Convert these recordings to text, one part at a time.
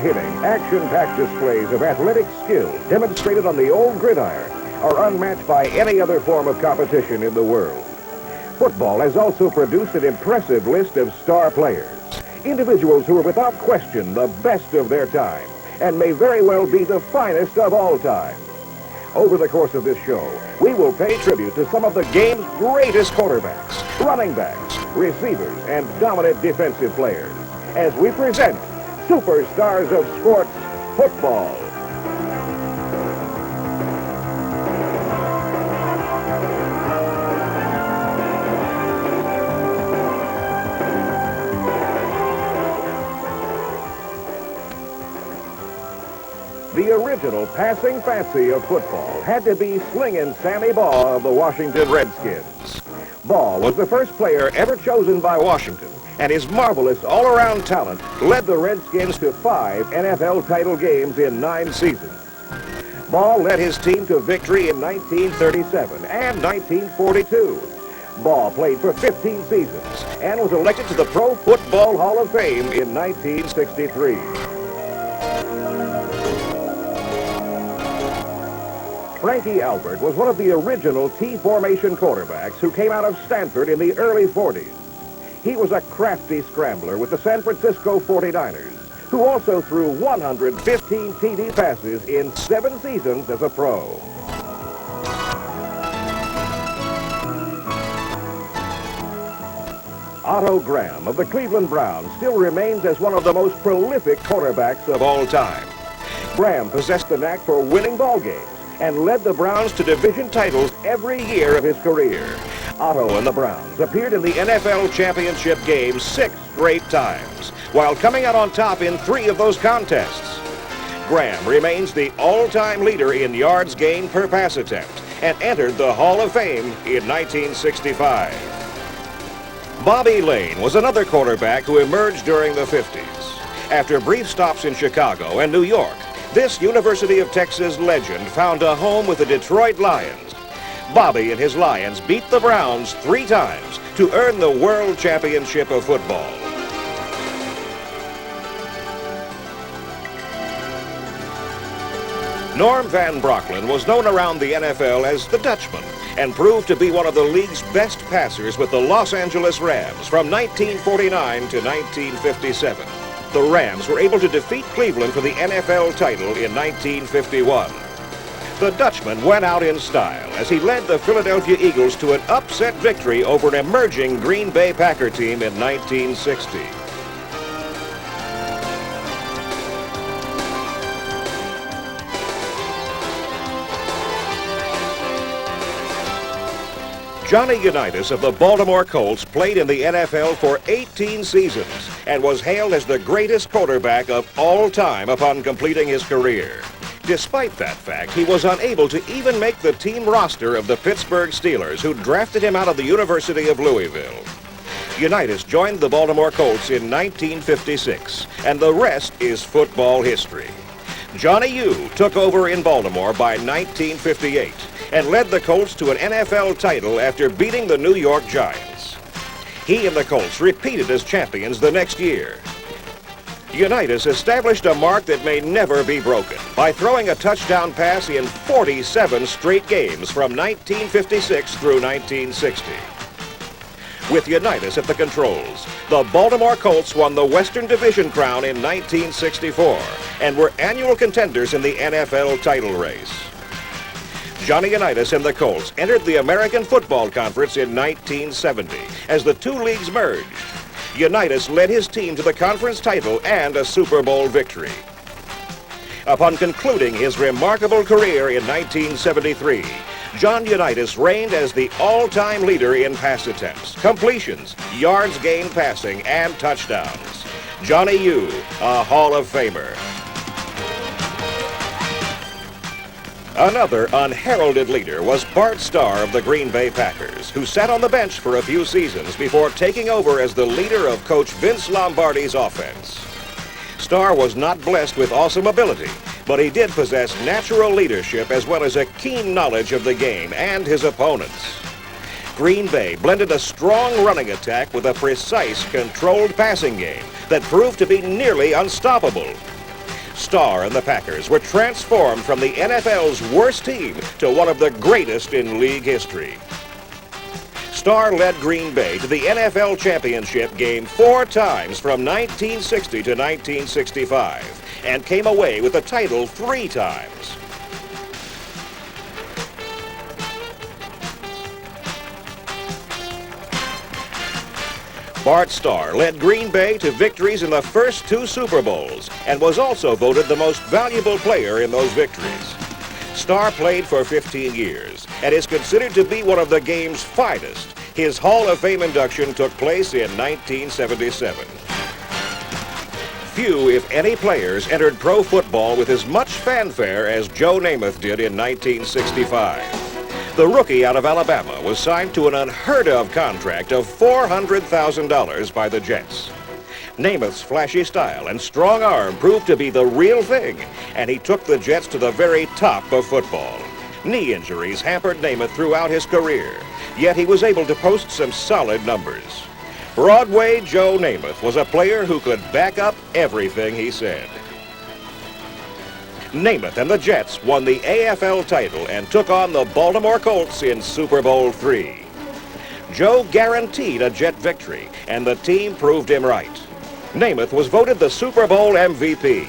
hard-hitting, action-packed displays of athletic skill demonstrated on the old gridiron are unmatched by any other form of competition in the world. Football has also produced an impressive list of star players, individuals who are without question the best of their time and may very well be the finest of all time. Over the course of this show, we will pay tribute to some of the game's greatest quarterbacks, running backs, receivers, and dominant defensive players as we present Superstars of Sports Football. The original passing fancy of football had to be Slingin' Sammy Baugh of the Washington Redskins. Baugh was the first player ever chosen by Washington, and his marvelous all-around talent led the Redskins to 5 NFL title games in 9 seasons. Baugh led his team to victory in 1937 and 1942. Baugh played for 15 seasons and was elected to the Pro Football Hall of Fame in 1963. Frankie Albert was one of the original T-formation quarterbacks who came out of Stanford in the early 40s. He was a crafty scrambler with the San Francisco 49ers, who also threw 115 TD passes in 7 seasons as a pro. Otto Graham of the Cleveland Browns still remains as one of the most prolific quarterbacks of all time. Graham possessed the knack for winning ball games and led the Browns to division titles every year of his career. Otto and the Browns appeared in the NFL championship game 6 straight times, while coming out on top in 3 of those contests. Graham remains the all-time leader in yards gained per pass attempt and entered the Hall of Fame in 1965. Bobby Layne was another quarterback who emerged during the 50s. After brief stops in Chicago and New York, this University of Texas legend found a home with the Detroit Lions. Bobby and his Lions beat the Browns 3 times to earn the World Championship of Football. Norm Van Brocklin was known around the NFL as the Dutchman and proved to be one of the league's best passers with the Los Angeles Rams from 1949 to 1957. The Rams were able to defeat Cleveland for the NFL title in 1951. The Dutchman went out in style as he led the Philadelphia Eagles to an upset victory over an emerging Green Bay Packer team in 1960. Johnny Unitas of the Baltimore Colts played in the NFL for 18 seasons and was hailed as the greatest quarterback of all time upon completing his career. Despite that fact, he was unable to even make the team roster of the Pittsburgh Steelers, who drafted him out of the University of Louisville. Unitas joined the Baltimore Colts in 1956, and the rest is football history. Johnny U took over in Baltimore by 1958 and led the Colts to an NFL title after beating the New York Giants. He and the Colts repeated as champions the next year. Unitas established a mark that may never be broken by throwing a touchdown pass in 47 straight games from 1956 through 1960. With Unitas at the controls, the Baltimore Colts won the Western Division crown in 1964 and were annual contenders in the NFL title race. Johnny Unitas and the Colts entered the American Football Conference in 1970 as the 2 leagues merged. Unitas led his team to the conference title and a Super Bowl victory. Upon concluding his remarkable career in 1973, John Unitas reigned as the all-time leader in pass attempts, completions, yards gained passing, and touchdowns. Johnny U, a Hall of Famer. Another unheralded leader was Bart Starr of the Green Bay Packers, who sat on the bench for a few seasons before taking over as the leader of Coach Vince Lombardi's offense. Starr was not blessed with awesome ability, but he did possess natural leadership as well as a keen knowledge of the game and his opponents. Green Bay blended a strong running attack with a precise, controlled passing game that proved to be nearly unstoppable. Starr and the Packers were transformed from the NFL's worst team to one of the greatest in league history. Starr led Green Bay to the NFL championship game 4 times from 1960 to 1965 and came away with the title 3 times. Bart Starr led Green Bay to victories in the first 2 Super Bowls and was also voted the most valuable player in those victories. Starr played for 15 years and is considered to be one of the game's finest. His Hall of Fame induction took place in 1977. Few, if any, players entered pro football with as much fanfare as Joe Namath did in 1965. The rookie out of Alabama was signed to an unheard-of contract of $400,000 by the Jets. Namath's flashy style and strong arm proved to be the real thing, and he took the Jets to the very top of football. Knee injuries hampered Namath throughout his career, yet he was able to post some solid numbers. Broadway Joe Namath was a player who could back up everything he said. Namath and the Jets won the AFL title and took on the Baltimore Colts in Super Bowl III. Joe guaranteed a Jet victory, and the team proved him right. Namath was voted the Super Bowl MVP.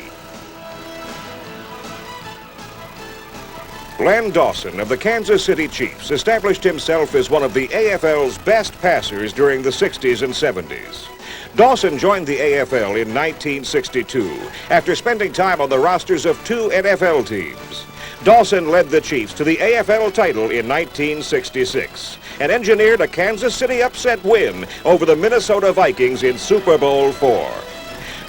Len Dawson of the Kansas City Chiefs established himself as one of the AFL's best passers during the 60s and 70s. Dawson joined the AFL in 1962 after spending time on the rosters of 2 NFL teams. Dawson led the Chiefs to the AFL title in 1966 and engineered a Kansas City upset win over the Minnesota Vikings in Super Bowl IV.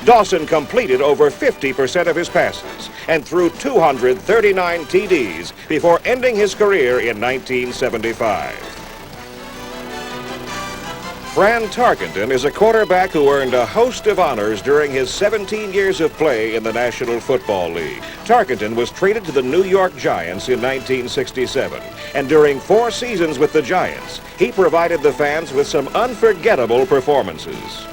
Dawson completed over 50% of his passes and threw 239 TDs before ending his career in 1975. Fran Tarkenton is a quarterback who earned a host of honors during his 17 years of play in the National Football League. Tarkenton was traded to the New York Giants in 1967, and during 4 seasons with the Giants, he provided the fans with some unforgettable performances.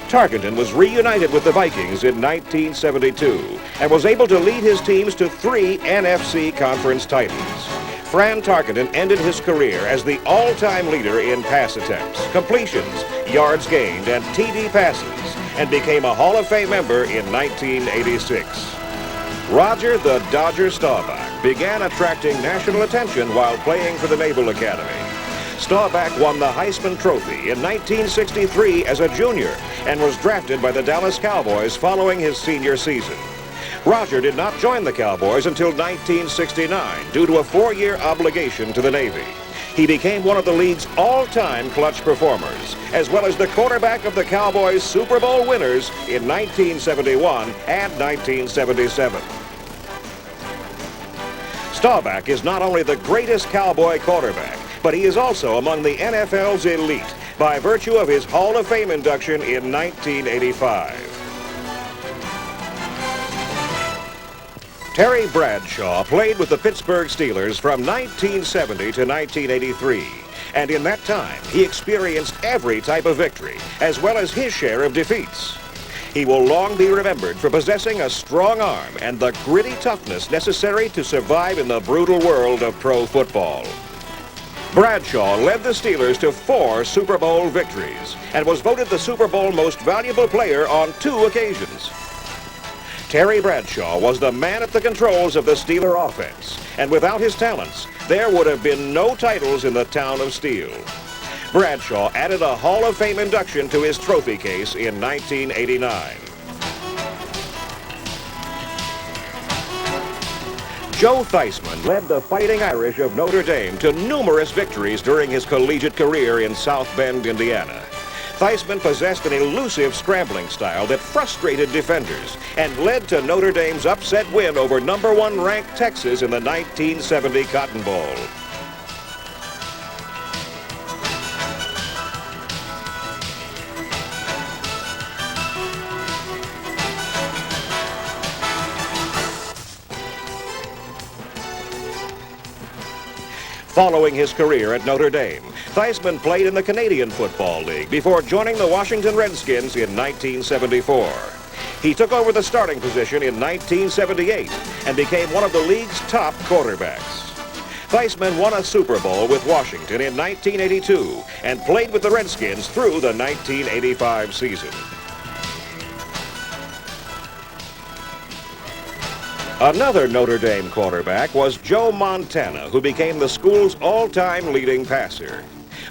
Tarkenton was reunited with the Vikings in 1972 and was able to lead his teams to 3 NFC conference titles. Fran Tarkenton ended his career as the all-time leader in pass attempts, completions, yards gained, and TD passes, and became a Hall of Fame member in 1986. Roger the Dodger Staubach began attracting national attention while playing for the Naval Academy. Staubach won the Heisman Trophy in 1963 as a junior and was drafted by the Dallas Cowboys following his senior season. Roger did not join the Cowboys until 1969 due to a 4-year obligation to the Navy. He became one of the league's all-time clutch performers, as well as the quarterback of the Cowboys' Super Bowl winners in 1971 and 1977. Staubach is not only the greatest Cowboy quarterback, but he is also among the NFL's elite by virtue of his Hall of Fame induction in 1985. Terry Bradshaw played with the Pittsburgh Steelers from 1970 to 1983, and in that time, he experienced every type of victory, as well as his share of defeats. He will long be remembered for possessing a strong arm and the gritty toughness necessary to survive in the brutal world of pro football. Bradshaw led the Steelers to 4 Super Bowl victories and was voted the Super Bowl most valuable player on 2 occasions. Terry Bradshaw was the man at the controls of the Steeler offense, and without his talents, there would have been no titles in the town of Steel. Bradshaw added a Hall of Fame induction to his trophy case in 1989. Joe Theismann led the Fighting Irish of Notre Dame to numerous victories during his collegiate career in South Bend, Indiana. Theismann possessed an elusive scrambling style that frustrated defenders and led to Notre Dame's upset win over number 1 ranked Texas in the 1970 Cotton Bowl. Following his career at Notre Dame, Theismann played in the Canadian Football League before joining the Washington Redskins in 1974. He took over the starting position in 1978 and became one of the league's top quarterbacks. Theismann won a Super Bowl with Washington in 1982 and played with the Redskins through the 1985 season. Another Notre Dame quarterback was Joe Montana, who became the school's all-time leading passer.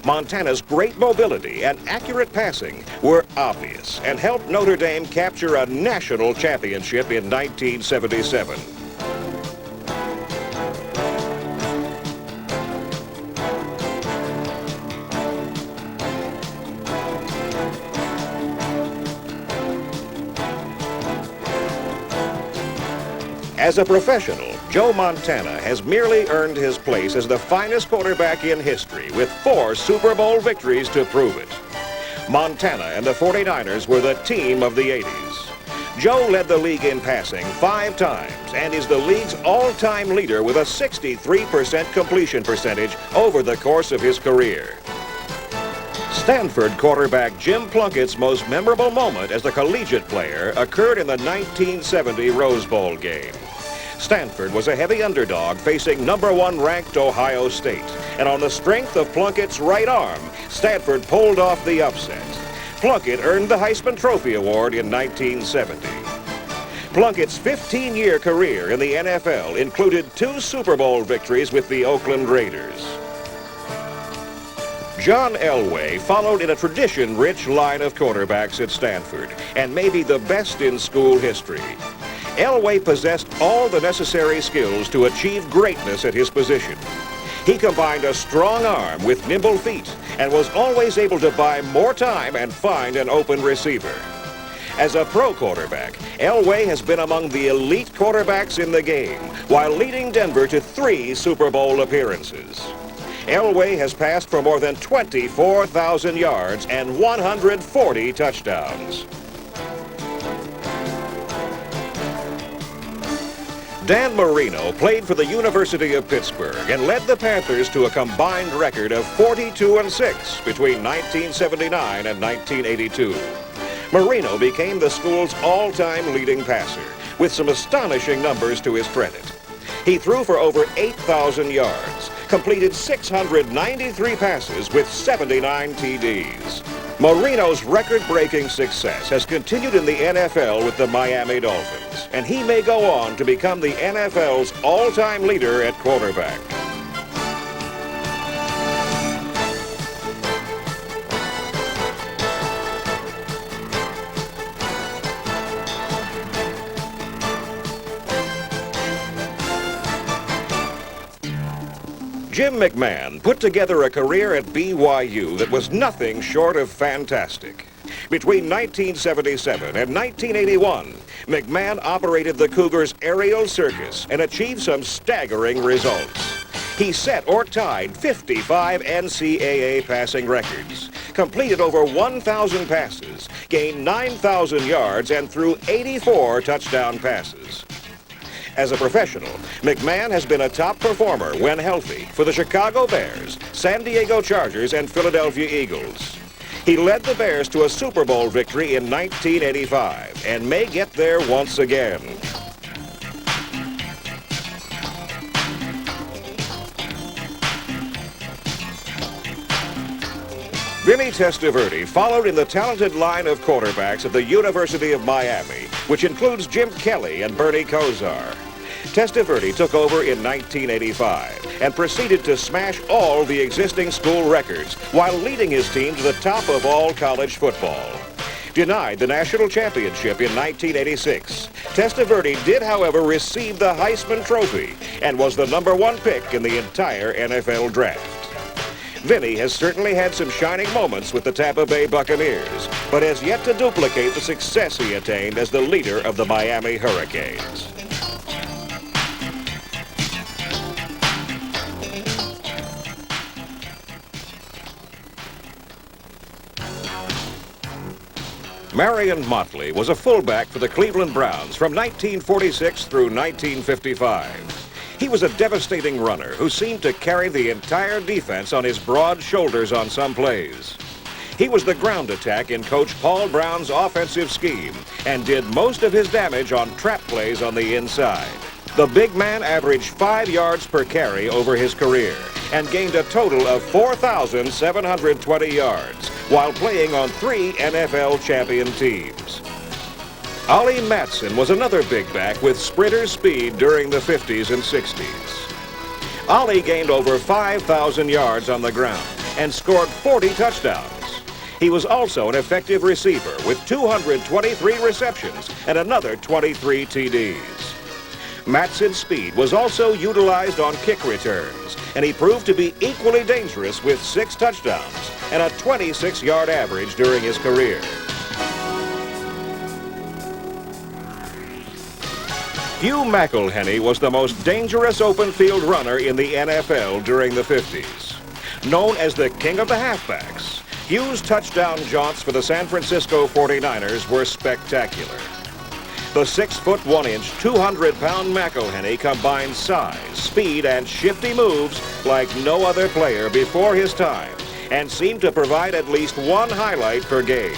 Montana's great mobility and accurate passing were obvious and helped Notre Dame capture a national championship in 1977. As a professional, Joe Montana has merely earned his place as the finest quarterback in history with 4 Super Bowl victories to prove it. Montana and the 49ers were the team of the 80s. Joe led the league in passing 5 times and is the league's all-time leader with a 63% completion percentage over the course of his career. Stanford quarterback Jim Plunkett's most memorable moment as a collegiate player occurred in the 1970 Rose Bowl game. Stanford was a heavy underdog facing #1 ranked Ohio State, and on the strength of Plunkett's right arm, Stanford pulled off the upset. Plunkett earned the Heisman Trophy Award in 1970. Plunkett's 15-year career in the NFL included 2 Super Bowl victories with the Oakland Raiders. John Elway followed in a tradition-rich line of quarterbacks at Stanford and may be the best in school history. Elway possessed all the necessary skills to achieve greatness at his position. He combined a strong arm with nimble feet and was always able to buy more time and find an open receiver. As a pro quarterback, Elway has been among the elite quarterbacks in the game while leading Denver to 3 Super Bowl appearances. Elway has passed for more than 24,000 yards and 140 touchdowns. Dan Marino played for the University of Pittsburgh and led the Panthers to a combined record of 42-6 between 1979 and 1982. Marino became the school's all-time leading passer, with some astonishing numbers to his credit. He threw for over 8,000 yards, completed 693 passes with 79 TDs. Marino's record-breaking success has continued in the NFL with the Miami Dolphins, and he may go on to become the NFL's all-time leader at quarterback. Jim McMahon put together a career at BYU that was nothing short of fantastic. Between 1977 and 1981, McMahon operated the Cougars' aerial circus and achieved some staggering results. He set or tied 55 NCAA passing records, completed over 1,000 passes, gained 9,000 yards, and threw 84 touchdown passes. As a professional, McMahon has been a top performer when healthy for the Chicago Bears, San Diego Chargers, and Philadelphia Eagles. He led the Bears to a Super Bowl victory in 1985 and may get there once again. Vinnie Testaverde followed in the talented line of quarterbacks at the University of Miami, which includes Jim Kelly and Bernie Kosar. Testaverde took over in 1985 and proceeded to smash all the existing school records while leading his team to the top of all college football. Denied the national championship in 1986, Testaverde did, however, receive the Heisman Trophy and was the #1 pick in the entire NFL draft. Vinnie has certainly had some shining moments with the Tampa Bay Buccaneers, but has yet to duplicate the success he attained as the leader of the Miami Hurricanes. Marion Motley was a fullback for the Cleveland Browns from 1946 through 1955. He was a devastating runner who seemed to carry the entire defense on his broad shoulders on some plays. He was the ground attack in Coach Paul Brown's offensive scheme and did most of his damage on trap plays on the inside. The big man averaged 5 yards per carry over his career and gained a total of 4,720 yards while playing on 3 NFL champion teams. Ollie Matson was another big back with sprinter speed during the 50s and 60s. Ollie gained over 5,000 yards on the ground and scored 40 touchdowns. He was also an effective receiver with 223 receptions and another 23 TDs. Matson's speed was also utilized on kick returns, and he proved to be equally dangerous with 6 touchdowns and a 26-yard average during his career. Hugh McElhenny was the most dangerous open field runner in the NFL during the 50s. Known as the king of the halfbacks, Hugh's touchdown jaunts for the San Francisco 49ers were spectacular. The 6-foot 1-inch, 200-pound McElhenny combined size, speed, and shifty moves like no other player before his time, and seemed to provide at least one highlight per game.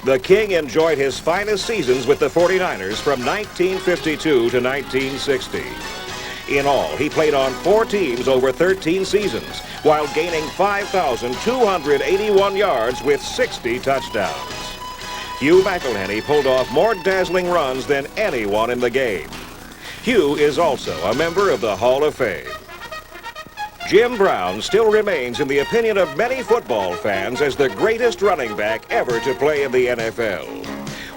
The King enjoyed his finest seasons with the 49ers from 1952 to 1960. In all, he played on 4 teams over 13 seasons, while gaining 5,281 yards with 60 touchdowns. Hugh McElhenny pulled off more dazzling runs than anyone in the game. Hugh is also a member of the Hall of Fame. Jim Brown still remains in the opinion of many football fans as the greatest running back ever to play in the NFL.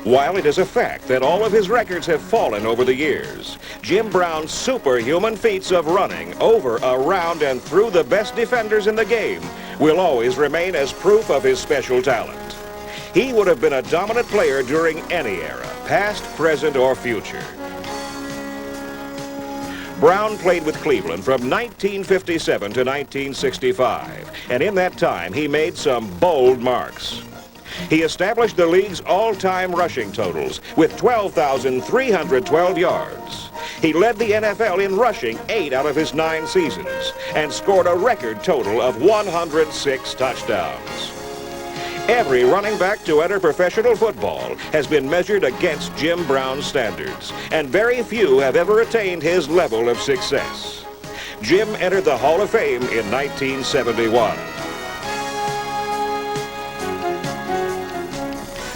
While it is a fact that all of his records have fallen over the years, Jim Brown's superhuman feats of running over, around, and through the best defenders in the game will always remain as proof of his special talent. He would have been a dominant player during any era, past, present, or future. Brown played with Cleveland from 1957 to 1965, and in that time he made some bold marks. He established the league's all-time rushing totals with 12,312 yards. He led the NFL in rushing 8 out of his 9 seasons and scored a record total of 106 touchdowns. Every running back to enter professional football has been measured against Jim Brown's standards, and very few have ever attained his level of success. Jim entered the Hall of Fame in 1971.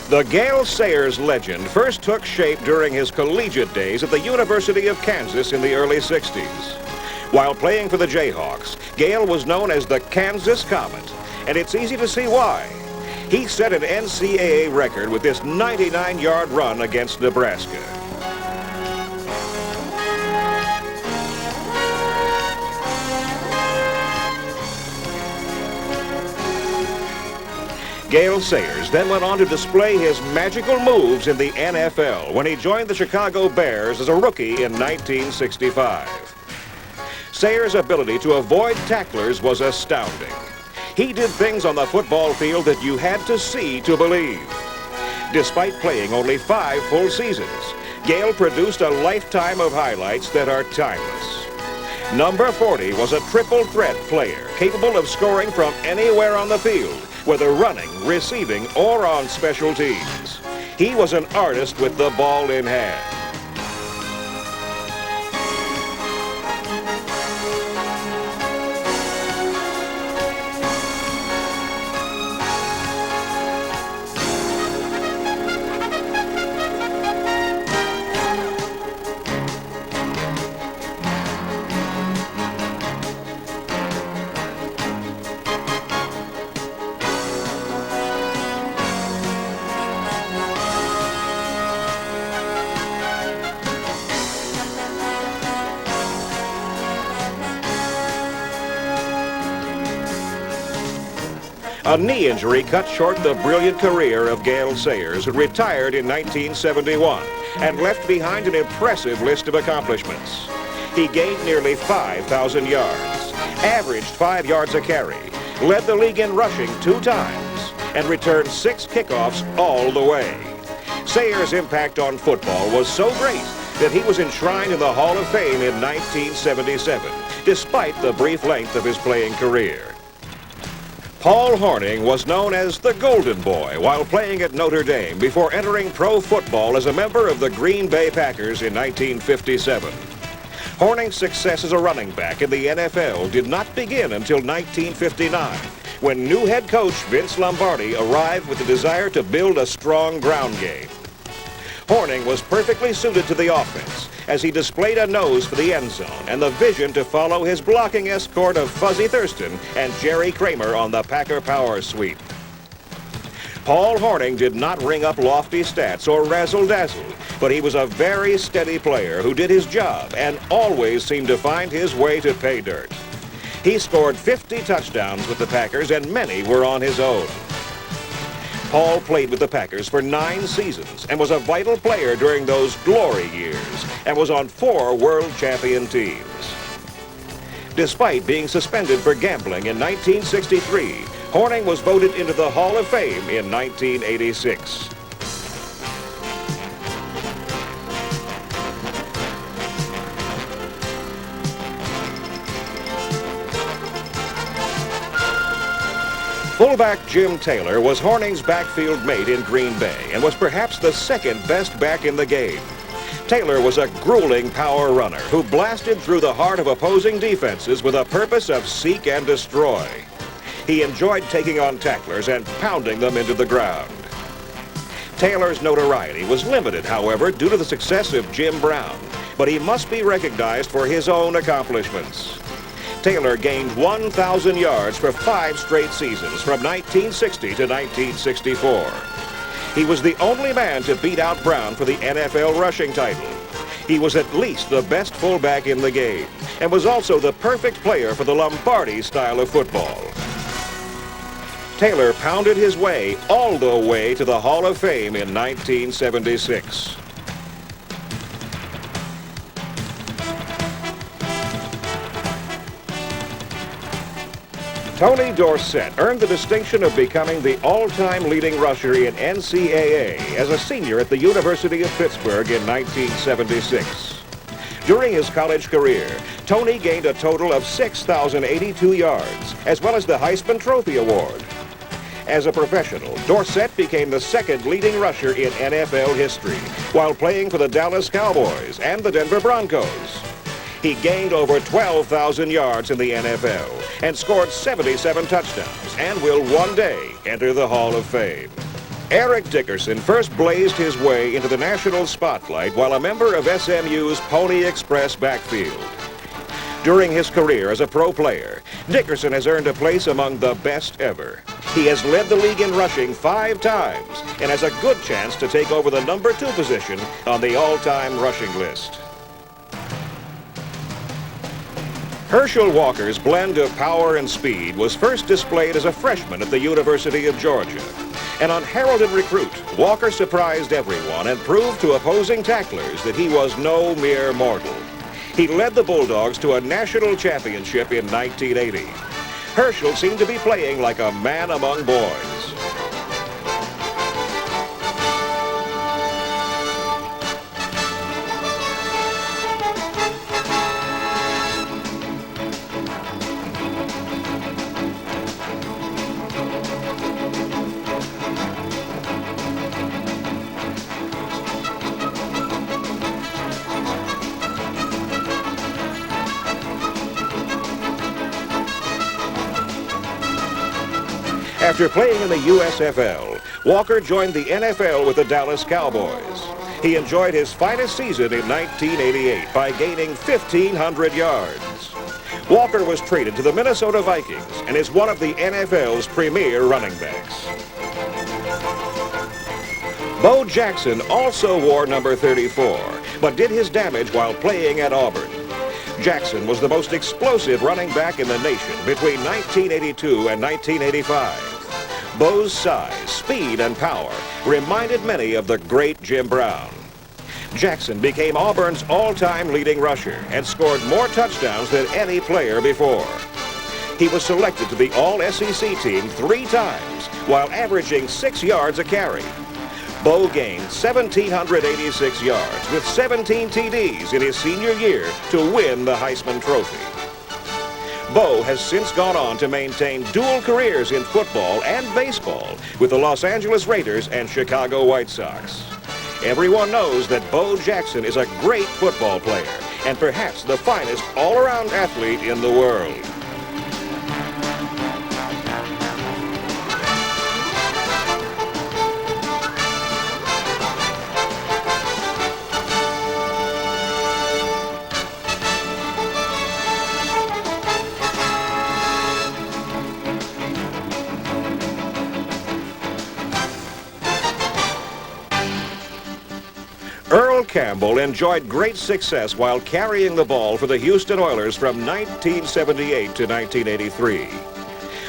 The Gayle Sayers legend first took shape during his collegiate days at the University of Kansas in the early 60s. While playing for the Jayhawks, Gayle was known as the Kansas Comet, and it's easy to see why. He set an NCAA record with this 99-yard run against Nebraska. Gayle Sayers then went on to display his magical moves in the NFL when he joined the Chicago Bears as a rookie in 1965. Sayers' ability to avoid tacklers was astounding. He did things on the football field that you had to see to believe. Despite playing only 5 full seasons, Gayle produced a lifetime of highlights that are timeless. Number 40 was a triple threat player capable of scoring from anywhere on the field, whether running, receiving, or on special teams. He was an artist with the ball in hand. A knee injury cut short the brilliant career of Gayle Sayers, who retired in 1971 and left behind an impressive list of accomplishments. He gained nearly 5,000 yards, averaged 5 yards a carry, led the league in rushing 2 times, and returned 6 kickoffs all the way. Sayers' impact on football was so great that he was enshrined in the Hall of Fame in 1977, despite the brief length of his playing career. Paul Hornung was known as the Golden Boy while playing at Notre Dame before entering pro football as a member of the Green Bay Packers in 1957. Hornung's success as a running back in the NFL did not begin until 1959, when new head coach Vince Lombardi arrived with the desire to build a strong ground game. Hornung was perfectly suited to the offense, as he displayed a nose for the end zone and the vision to follow his blocking escort of Fuzzy Thurston and Jerry Kramer on the Packer power sweep. Paul Hornung did not ring up lofty stats or razzle-dazzle, but he was a very steady player who did his job and always seemed to find his way to pay dirt. He scored 50 touchdowns with the Packers, and many were on his own. Paul played with the Packers for 9 seasons and was a vital player during those glory years and was on 4 world champion teams. Despite being suspended for gambling in 1963, Hornung was voted into the Hall of Fame in 1986. Fullback Jim Taylor was Hornung's backfield mate in Green Bay and was perhaps the second best back in the game. Taylor was a grueling power runner who blasted through the heart of opposing defenses with a purpose of seek and destroy. He enjoyed taking on tacklers and pounding them into the ground. Taylor's notoriety was limited, however, due to the success of Jim Brown, but he must be recognized for his own accomplishments. Taylor gained 1,000 yards for 5 straight seasons from 1960 to 1964. He was the only man to beat out Brown for the NFL rushing title. He was at least the best fullback in the game and was also the perfect player for the Lombardi style of football. Taylor pounded his way all the way to the Hall of Fame in 1976. Tony Dorsett earned the distinction of becoming the all-time leading rusher in NCAA as a senior at the University of Pittsburgh in 1976. During his college career, Tony gained a total of 6,082 yards, as well as the Heisman Trophy Award. As a professional, Dorsett became the second leading rusher in NFL history, while playing for the Dallas Cowboys and the Denver Broncos. He gained over 12,000 yards in the NFL and scored 77 touchdowns and will one day enter the Hall of Fame. Eric Dickerson first blazed his way into the national spotlight while a member of SMU's Pony Express backfield. During his career as a pro player, Dickerson has earned a place among the best ever. He has led the league in rushing 5 times and has a good chance to take over the number 2 position on the all-time rushing list. Herschel Walker's blend of power and speed was first displayed as a freshman at the University of Georgia. An unheralded recruit, Walker surprised everyone and proved to opposing tacklers that he was no mere mortal. He led the Bulldogs to a national championship in 1980. Herschel seemed to be playing like a man among boys. After playing in the USFL, Walker joined the NFL with the Dallas Cowboys. He enjoyed his finest season in 1988 by gaining 1,500 yards. Walker was traded to the Minnesota Vikings and is one of the NFL's premier running backs. Bo Jackson also wore number 34, but did his damage while playing at Auburn. Jackson was the most explosive running back in the nation between 1982 and 1985. Bo's size, speed, and power reminded many of the great Jim Brown. Jackson became Auburn's all-time leading rusher and scored more touchdowns than any player before. He was selected to the All-SEC team 3 times while averaging 6 yards a carry. Baugh gained 1,786 yards with 17 TDs in his senior year to win the Heisman Trophy. Baugh has since gone on to maintain dual careers in football and baseball with the Los Angeles Raiders and Chicago White Sox. Everyone knows that Bo Jackson is a great football player and perhaps the finest all-around athlete in the world. Earl Campbell enjoyed great success while carrying the ball for the Houston Oilers from 1978 to 1983.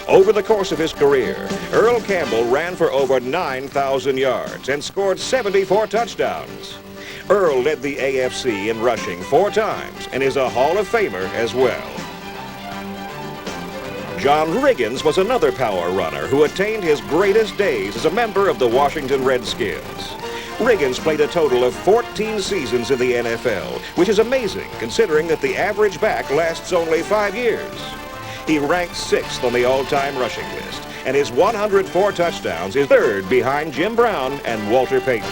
Over the course of his career, Earl Campbell ran for over 9,000 yards and scored 74 touchdowns. Earl led the AFC in rushing 4 times and is a Hall of Famer as well. John Riggins was another power runner who attained his greatest days as a member of the Washington Redskins. Riggins played a total of 14 seasons in the NFL, which is amazing considering that the average back lasts only 5 years. He ranked 6th on the all-time rushing list, and his 104 touchdowns is 3rd behind Jim Brown and Walter Payton.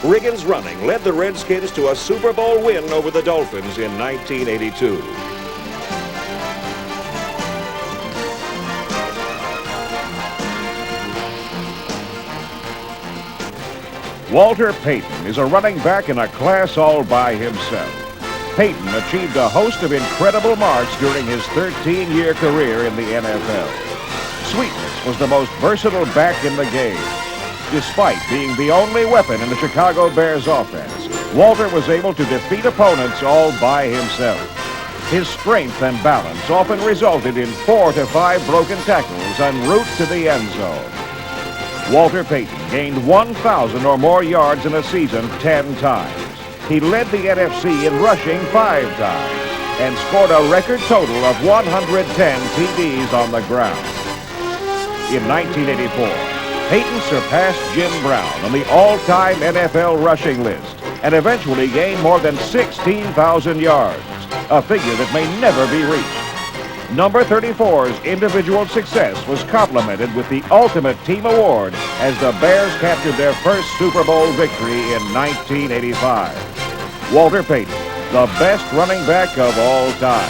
Riggins' running led the Redskins to a Super Bowl win over the Dolphins in 1982. Walter Payton is a running back in a class all by himself. Payton achieved a host of incredible marks during his 13-year career in the NFL. Sweetness was the most versatile back in the game. Despite being the only weapon in the Chicago Bears offense, Walter was able to defeat opponents all by himself. His strength and balance often resulted in 4 to 5 broken tackles en route to the end zone. Walter Payton gained 1,000 or more yards in a season 10 times. He led the NFC in rushing 5 times and scored a record total of 110 TDs on the ground. In 1984, Payton surpassed Jim Brown on the all-time NFL rushing list and eventually gained more than 16,000 yards, a figure that may never be reached. Number 34's individual success was complemented with the Ultimate Team Award as the Bears captured their first Super Bowl victory in 1985. Walter Payton, the best running back of all time.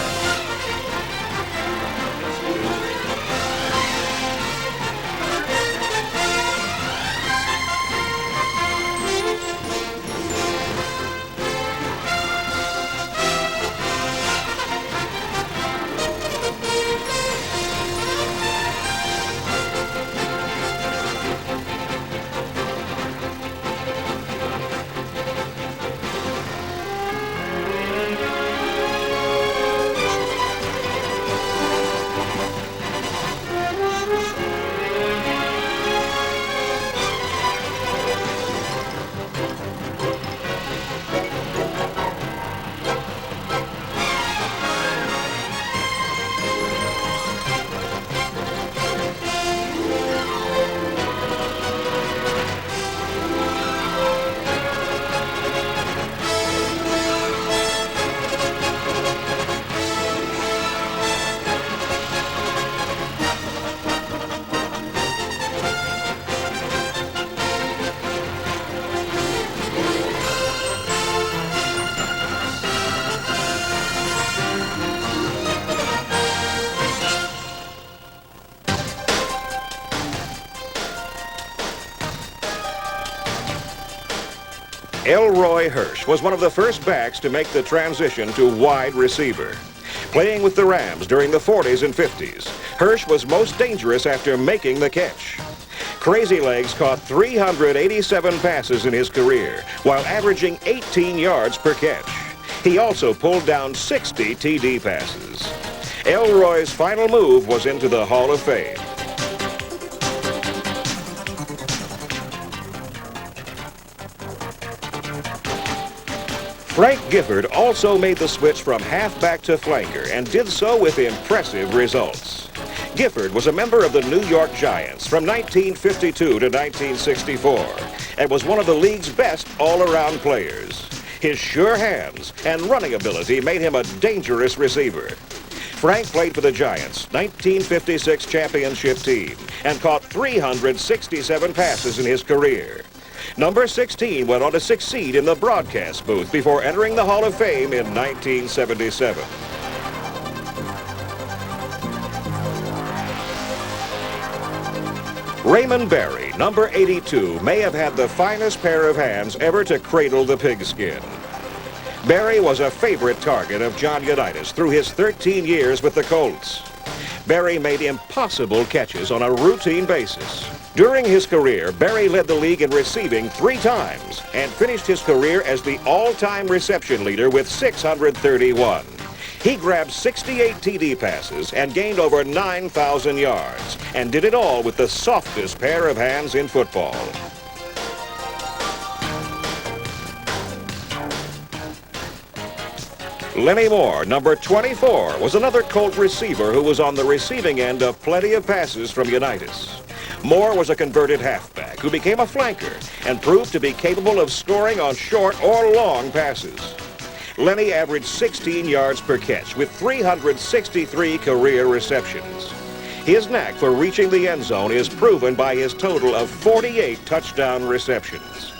Elroy Hirsch was one of the first backs to make the transition to wide receiver. Playing with the Rams during the 40s and 50s, Hirsch was most dangerous after making the catch. Crazy Legs caught 387 passes in his career, while averaging 18 yards per catch. He also pulled down 60 TD passes. Elroy's final move was into the Hall of Fame. Frank Gifford also made the switch from halfback to flanker and did so with impressive results. Gifford was a member of the New York Giants from 1952 to 1964 and was one of the league's best all-around players. His sure hands and running ability made him a dangerous receiver. Frank played for the Giants' 1956 championship team and caught 367 passes in his career. Number 16 went on to succeed in the broadcast booth before entering the Hall of Fame in 1977. Raymond Berry, number 82, may have had the finest pair of hands ever to cradle the pigskin. Berry was a favorite target of John Unitas through his 13 years with the Colts. Berry made impossible catches on a routine basis. During his career, Berry led the league in receiving 3 times and finished his career as the all-time reception leader with 631. He grabbed 68 TD passes and gained over 9,000 yards and did it all with the softest pair of hands in football. Lenny Moore, number 24, was another Colt receiver who was on the receiving end of plenty of passes from Unitas. Moore was a converted halfback who became a flanker and proved to be capable of scoring on short or long passes. Lenny averaged 16 yards per catch with 363 career receptions. His knack for reaching the end zone is proven by his total of 48 touchdown receptions.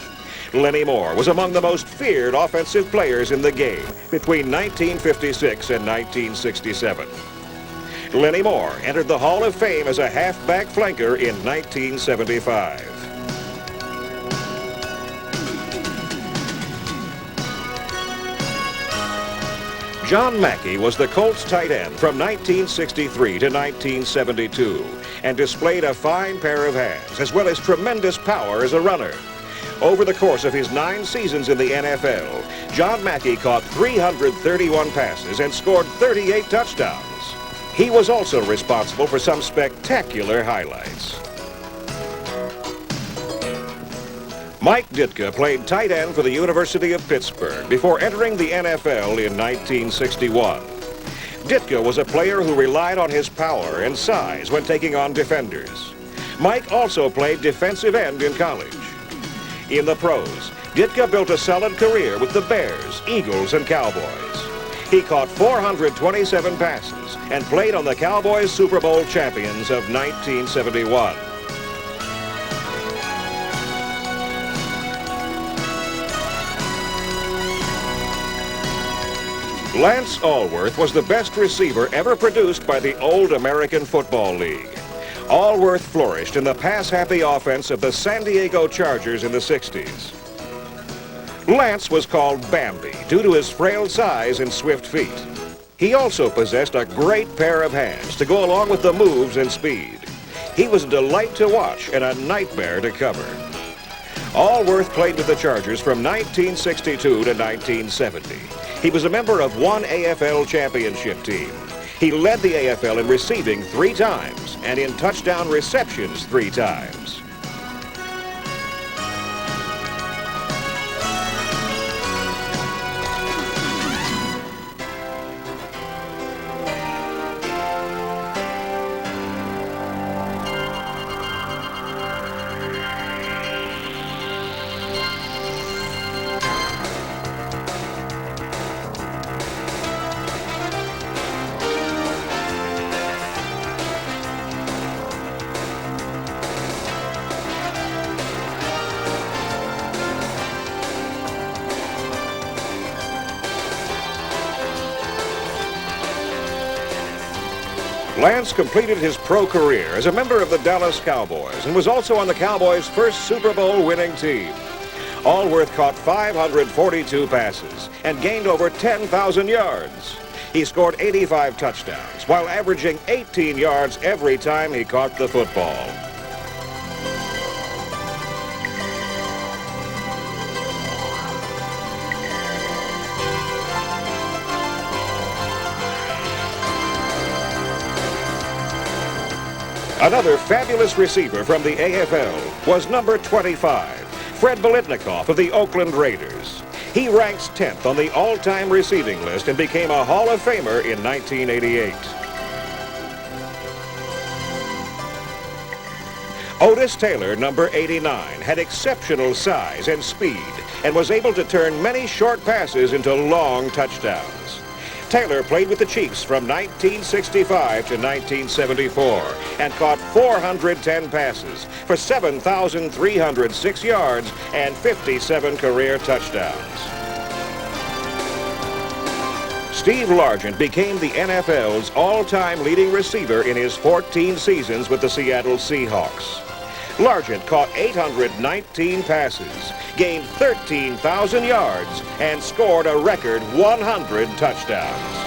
Lenny Moore was among the most feared offensive players in the game between 1956 and 1967. Lenny Moore entered the Hall of Fame as a halfback flanker in 1975. John Mackey was the Colts tight end from 1963 to 1972 and displayed a fine pair of hands as well as tremendous power as a runner. Over the course of his 9 seasons in the NFL, John Mackey caught 331 passes and scored 38 touchdowns. He was also responsible for some spectacular highlights. Mike Ditka played tight end for the University of Pittsburgh before entering the NFL in 1961. Ditka was a player who relied on his power and size when taking on defenders. Mike also played defensive end in college. In the pros, Ditka built a solid career with the Bears, Eagles, and Cowboys. He caught 427 passes and played on the Cowboys Super Bowl champions of 1971. Lance Allworth was the best receiver ever produced by the old American Football League. Allworth flourished in the pass-happy offense of the San Diego Chargers in the 60s. Lance was called Bambi due to his frail size and swift feet. He also possessed a great pair of hands to go along with the moves and speed. He was a delight to watch and a nightmare to cover. Allworth played with the Chargers from 1962 to 1970. He was a member of one AFL championship team. He led the AFL in receiving 3 times and in touchdown receptions 3 times. Lance completed his pro career as a member of the Dallas Cowboys and was also on the Cowboys' first Super Bowl winning team. Allworth caught 542 passes and gained over 10,000 yards. He scored 85 touchdowns while averaging 18 yards every time he caught the football. Another fabulous receiver from the AFL was number 25, Fred Biletnikoff of the Oakland Raiders. He ranks 10th on the all-time receiving list and became a Hall of Famer in 1988. Otis Taylor, number 89, had exceptional size and speed and was able to turn many short passes into long touchdowns. Taylor played with the Chiefs from 1965 to 1974 and caught 410 passes for 7,306 yards and 57 career touchdowns. Steve Largent became the NFL's all-time leading receiver in his 14 seasons with the Seattle Seahawks. Largent caught 819 passes, gained 13,000 yards, and scored a record 100 touchdowns.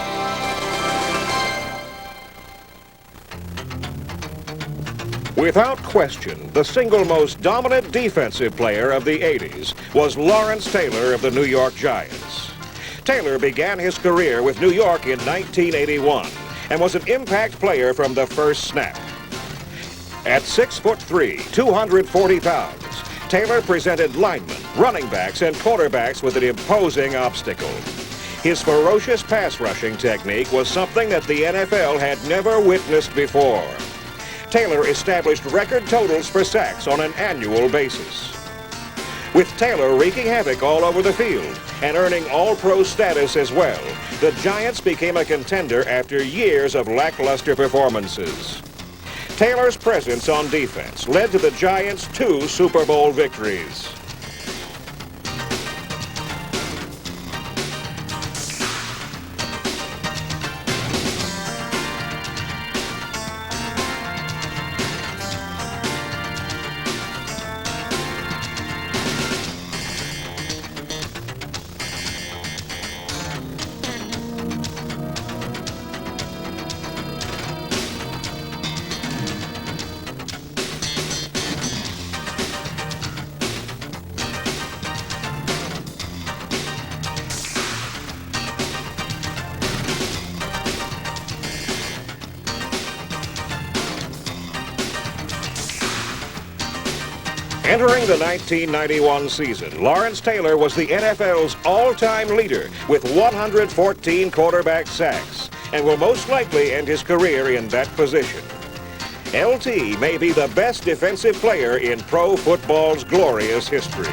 Without question, the single most dominant defensive player of the 80s was Lawrence Taylor of the New York Giants. Taylor began his career with New York in 1981 and was an impact player from the first snap. At 6'3", 240 pounds, Taylor presented linemen, running backs, and quarterbacks with an imposing obstacle. His ferocious pass rushing technique was something that the NFL had never witnessed before. Taylor established record totals for sacks on an annual basis. With Taylor wreaking havoc all over the field and earning All-Pro status as well, the Giants became a contender after years of lackluster performances. Taylor's presence on defense led to the Giants' 2 Super Bowl victories. Entering the 1991 season, Lawrence Taylor was the NFL's all-time leader with 114 quarterback sacks and will most likely end his career in that position. LT may be the best defensive player in pro football's glorious history.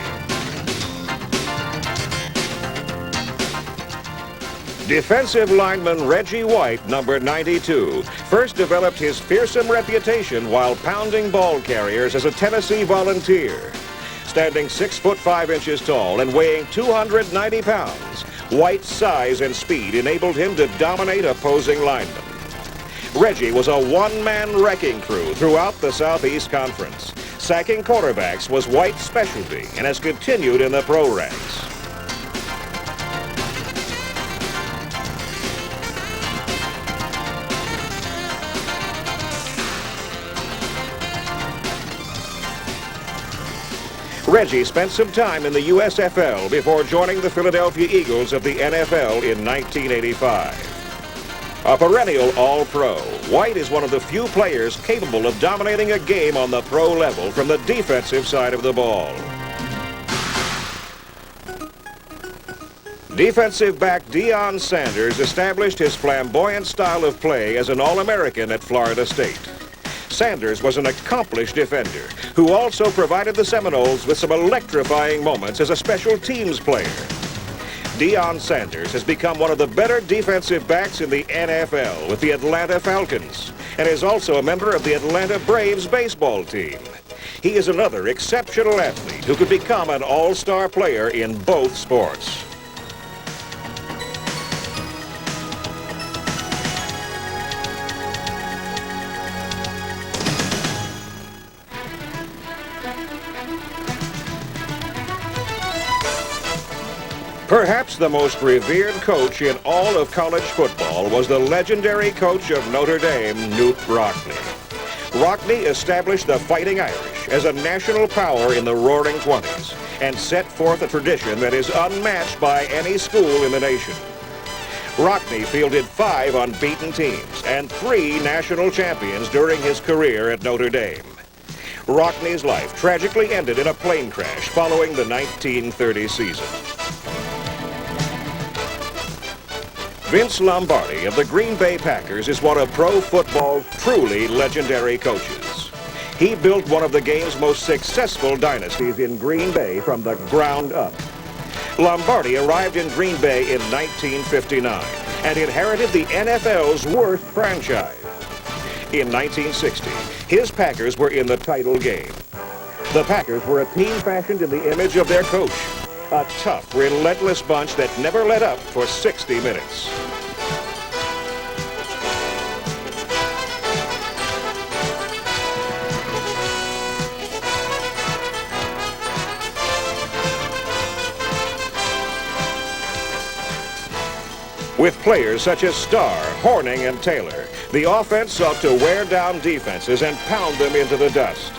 Defensive lineman Reggie White, number 92, first developed his fearsome reputation while pounding ball carriers as a Tennessee Volunteer. Standing 6'5" tall and weighing 290 pounds, White's size and speed enabled him to dominate opposing linemen. Reggie was a one-man wrecking crew throughout the Southeast Conference. Sacking quarterbacks was White's specialty and has continued in the pro ranks. Reggie spent some time in the USFL before joining the Philadelphia Eagles of the NFL in 1985. A perennial All-Pro, White is one of the few players capable of dominating a game on the pro level from the defensive side of the ball. Defensive back Deion Sanders established his flamboyant style of play as an All-American at Florida State. Sanders was an accomplished defender who also provided the Seminoles with some electrifying moments as a special teams player. Deion Sanders has become one of the better defensive backs in the NFL with the Atlanta Falcons and is also a member of the Atlanta Braves baseball team. He is another exceptional athlete who could become an all-star player in both sports. Perhaps the most revered coach in all of college football was the legendary coach of Notre Dame, Knute Rockne. Rockne established the Fighting Irish as a national power in the Roaring '20s and set forth a tradition that is unmatched by any school in the nation. Rockne fielded 5 unbeaten teams and 3 national champions during his career at Notre Dame. Rockne's life tragically ended in a plane crash following the 1930 season. Vince Lombardi of the Green Bay Packers is one of pro football's truly legendary coaches. He built one of the game's most successful dynasties in Green Bay from the ground up. Lombardi arrived in Green Bay in 1959 and inherited the NFL's worst franchise. In 1960, his Packers were in the title game. The Packers were a team fashioned in the image of their coach, a tough, relentless bunch that never let up for 60 minutes. With players such as Starr, Hornung, and Taylor, the offense sought to wear down defenses and pound them into the dust.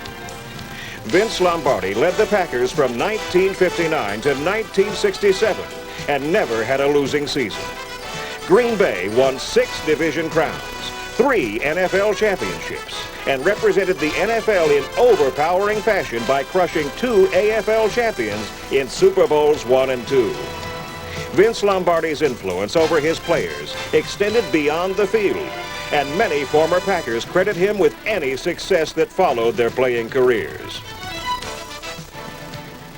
Vince Lombardi led the Packers from 1959 to 1967 and never had a losing season. Green Bay won 6 division crowns, 3 NFL championships, and represented the NFL in overpowering fashion by crushing 2 AFL champions in Super Bowls I and II. Vince Lombardi's influence over his players extended beyond the field, and many former Packers credit him with any success that followed their playing careers.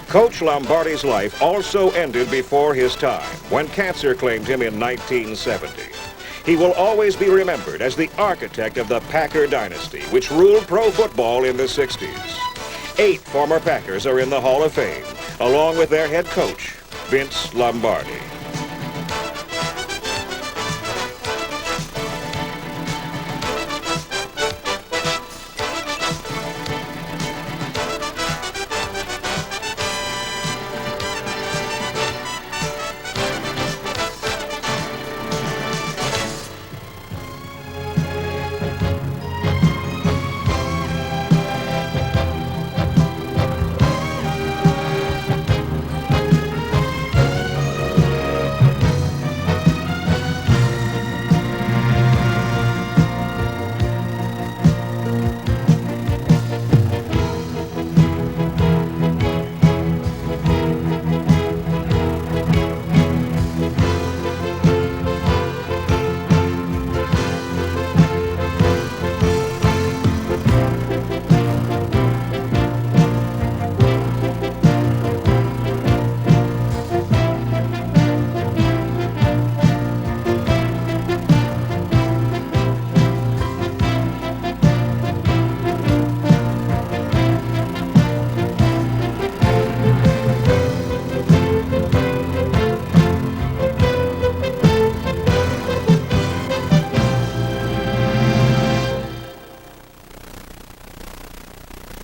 Coach Lombardi's life also ended before his time when cancer claimed him in 1970. He will always be remembered as the architect of the Packer dynasty, which ruled pro football in the 60s. 8 former Packers are in the Hall of Fame, along with their head coach, Vince Lombardi.